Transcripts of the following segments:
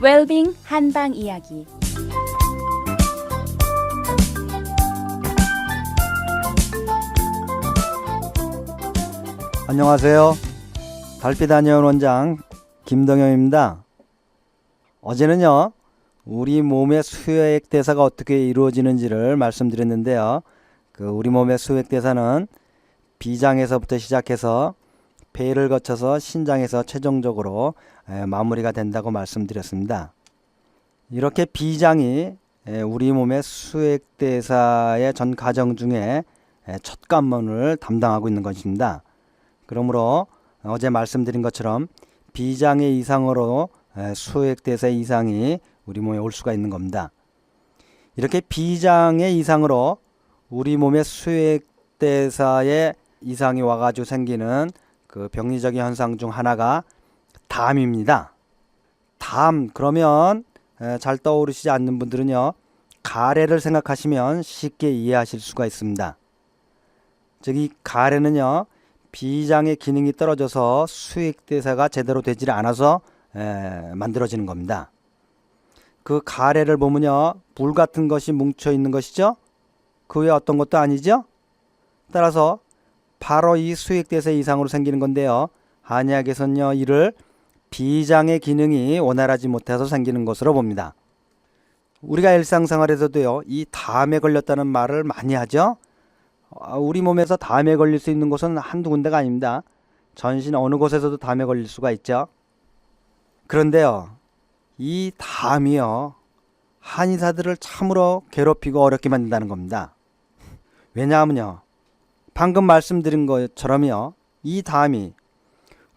웰빙 한방 이야기. 안녕하세요. 달빛한의원 원장 김동영입니다. 어제는요, 우리 몸의 수액 대사가 어떻게 이루어지는지를 말씀드렸는데요. 우리 몸의 수액 대사는 비장에서부터 시작해서 폐를 거쳐서 신장에서 최종적으로 마무리가 된다고 말씀드렸습니다. 이렇게 비장이 우리 몸의 수액 대사의 전 과정 중에 첫 관문을 담당하고 있는 것입니다. 그러므로 어제 말씀드린 것처럼 비장의 이상으로 수액 대사 이상이 우리 몸에 올 수가 있는 겁니다. 이렇게 비장의 이상으로 우리 몸의 수액 대사에 이상이 와가지고 생기는 그 병리적인 현상 중 하나가 담입니다. 담, 그러면 잘 떠오르시지 않는 분들은요, 가래를 생각하시면 쉽게 이해하실 수가 있습니다. 즉 이 가래는요, 비장의 기능이 떨어져서 수액대사가 제대로 되지 않아서 만들어지는 겁니다. 그 가래를 보면요, 물 같은 것이 뭉쳐 있는 것이죠. 그 외에 어떤 것도 아니죠. 따라서 바로 이 수액대사 이상으로 생기는 건데요, 한의학에서는요, 이를 비장의 기능이 원활하지 못해서 생기는 것으로 봅니다. 우리가 일상생활에서도요, 이 담에 걸렸다는 말을 많이 하죠. 우리 몸에서 담에 걸릴 수 있는 곳은 한두 군데가 아닙니다. 전신 어느 곳에서도 담에 걸릴 수가 있죠. 그런데요, 이 담이요, 한의사들을 참으로 괴롭히고 어렵게 만든다는 겁니다. 왜냐하면요, 방금 말씀드린 것처럼요, 이 담이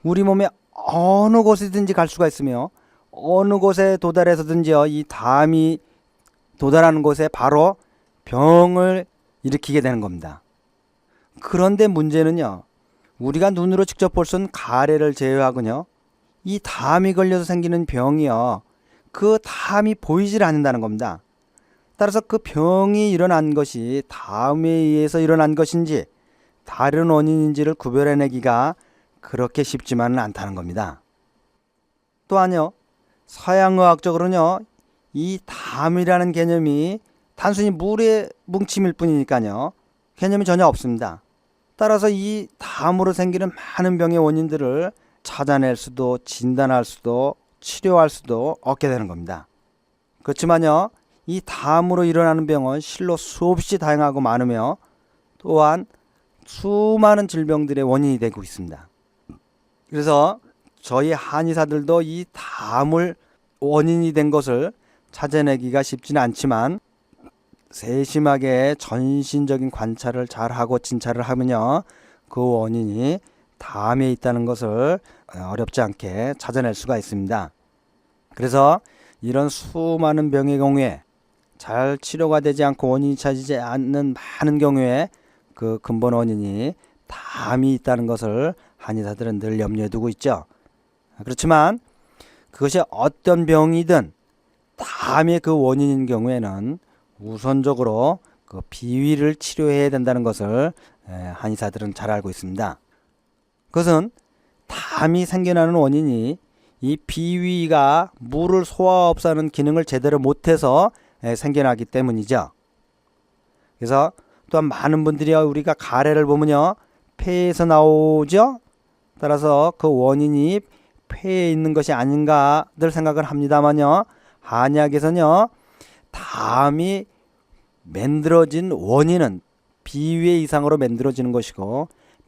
우리 몸에 어느 곳이든지 갈 수가 있으며 어느 곳에 도달해서든지요, 이 담이 도달하는 곳에 바로 병을 일으키게 되는 겁니다. 그런데 문제는요, 우리가 눈으로 직접 볼 수 있는 가래를 제외하고요, 이 담이 걸려서 생기는 병이요, 그 담이 보이질 않는다는 겁니다. 따라서 그 병이 일어난 것이 담에 의해서 일어난 것인지 다른 원인인지를 구별해내기가 그렇게 쉽지만은 않다는 겁니다. 또한요, 서양의학적으로는요, 이 담이라는 개념이 단순히 물의 뭉침일 뿐이니까요, 개념이 전혀 없습니다. 따라서 이 담으로 생기는 많은 병의 원인들을 찾아낼 수도 진단할 수도 치료할 수도 없게 되는 겁니다. 그렇지만요, 이 담으로 일어나는 병은 실로 수없이 다양하고 많으며 또한 수많은 질병들의 원인이 되고 있습니다. 그래서 저희 한의사들도 이 담을 원인이 된 것을 찾아내기가 쉽지는 않지만 세심하게 전신적인 관찰을 잘하고 진찰을 하면요, 그 원인이 담에 있다는 것을 어렵지 않게 찾아낼 수가 있습니다. 그래서 이런 수많은 병의 경우에 잘 치료가 되지 않고 원인이 찾이지 않는 많은 경우에 그 근본 원인이 담이 있다는 것을 한의사들은 늘 염려해 두고 있죠. 그렇지만 그것이 어떤 병이든 담의 그 원인인 경우에는 우선적으로 그 비위를 치료해야 된다는 것을 한의사들은 잘 알고 있습니다. 그것은 담이 생겨나는 원인이 이 비위가 물을 소화업소하는 기능을 제대로 못해서 생겨나기 때문이죠. 그래서 또한 많은 분들이 우리가 가래를 보면요, 폐에서 나오죠. 따라서 그 원인이 폐에 있는 것이 아닌가들 생각을 합니다만요, 한의학에서는요, 담이 만들어진 원인은 비위의 이상으로 만들어지는 것이고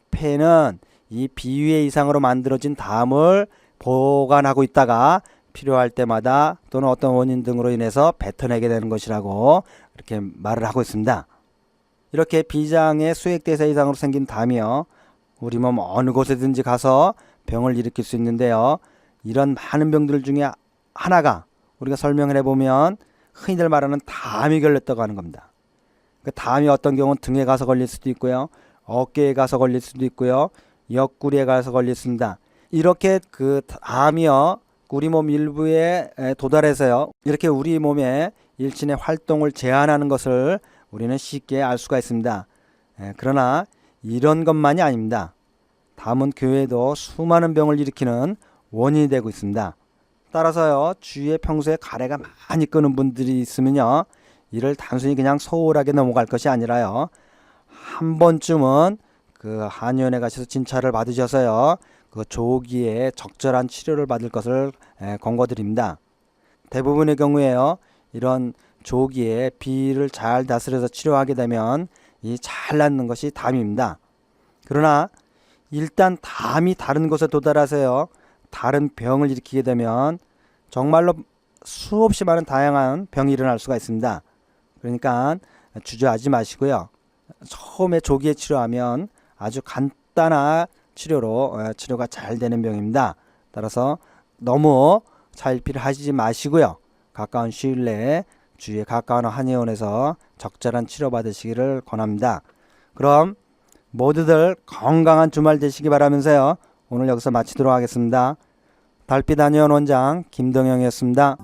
폐는 이 비위의 이상으로 만들어진 담을 보관하고 있다가 필요할 때마다 또는 어떤 원인 등으로 인해서 뱉어내게 되는 것이라고 이렇게 말을 하고 있습니다. 이렇게 비장의 수액대사 이상으로 생긴 담이요, 우리 몸 어느 곳에든지 가서 병을 일으킬 수 있는데요, 이런 많은 병들 중에 하나가 우리가 설명을 해보면 흔히들 말하는 담이 걸렸다고 하는 겁니다. 그 담이 어떤 경우는 등에 가서 걸릴 수도 있고요, 어깨에 가서 걸릴 수도 있고요, 옆구리에 가서 걸릴 수 있습니다. 이렇게 그 담이요, 우리 몸 일부에 도달해서요, 이렇게 우리 몸의 일신의 활동을 제한하는 것을 우리는 쉽게 알 수가 있습니다. 그러나 이런 것만이 아닙니다. 담은 그 외에도 수많은 병을 일으키는 원인이 되고 있습니다. 따라서요, 주위에 평소에 가래가 많이 끄는 분들이 있으면요, 이를 단순히 그냥 소홀하게 넘어갈 것이 아니라요, 한 번쯤은 그 한의원에 가셔서 진찰을 받으셔서요, 그 조기에 적절한 치료를 받을 것을 권고드립니다. 대부분의 경우에요, 이런 조기에 비를 잘 다스려서 치료하게 되면 이 잘 낫는 것이 담입니다. 그러나 일단 담이 다른 곳에 도달해서요, 다른 병을 일으키게 되면 정말로 수없이 많은 다양한 병이 일어날 수가 있습니다. 그러니까 주저하지 마시고요, 처음에 조기에 치료하면 아주 간단한 치료로 치료가 잘 되는 병입니다. 따라서 너무 자일피를 하시지 마시고요, 가까운 시일 내에 주위에 가까운 한의원에서 적절한 치료 받으시기를 권합니다. 그럼 모두들 건강한 주말 되시기 바라면서요, 오늘 여기서 마치도록 하겠습니다. 달빛 한의원 원장 김동영이었습니다.